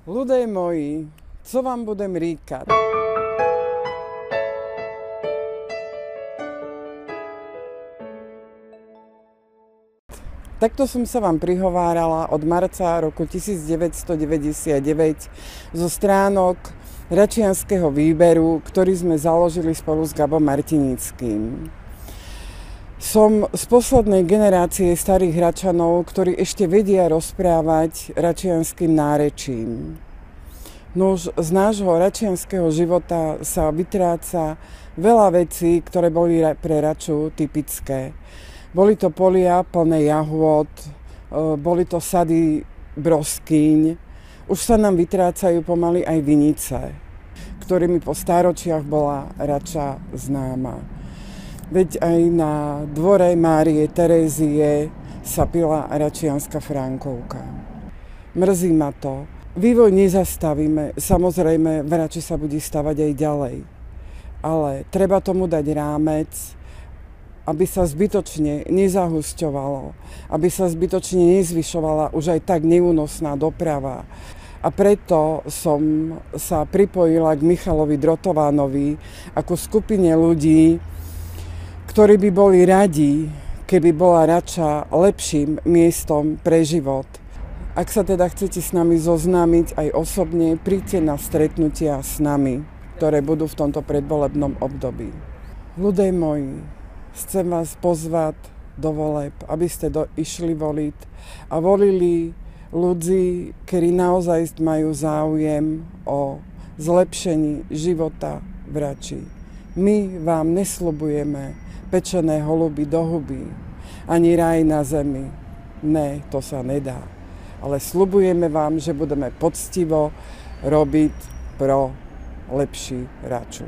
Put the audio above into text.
Ľudé moji, co vám budem říkat? Takto som sa vám prihovárala od marca roku 1999 zo stránok Račianskeho výberu, ktorý sme založili spolu s Gabom Martinickým. Som z poslednej generácie starých Račanov, ktorí ešte vedia rozprávať račianským nárečím. Nuž z nášho račianskeho života sa vytráca veľa vecí, ktoré boli pre Raču typické. Boli to polia plné jahôd, boli to sady broskýň, už sa nám vytrácajú pomaly aj vinice, ktorými po stáročiach bola Rača známa. Veď aj na dvore Márie Terézie sa pila račianska Frankovka. Mrzí ma to. Vývoj nezastavíme, samozrejme v Rači sa bude stavať aj ďalej. Ale treba tomu dať rámec, aby sa zbytočne nezahusťovalo, aby sa zbytočne nezvyšovala už aj tak neúnosná doprava. A preto som sa pripojila k Michalovi Drotovánovi ako skupine ľudí, ktorí by boli radi, keby bola Rača lepším miestom pre život. Ak sa teda chcete s nami zoznámiť aj osobne, príďte na stretnutia s nami, ktoré budú v tomto predvolebnom období. Ľudé moji, chcem vás pozvať do voleb, aby ste išli voliť a volili ľudí, ktorí naozaj majú záujem o zlepšení života v Rači. My vám nesľubujeme pečené holuby do huby, ani raj na zemi. Ne, to sa nedá. Ale sľubujeme vám, že budeme poctivo robiť pro lepší Raču.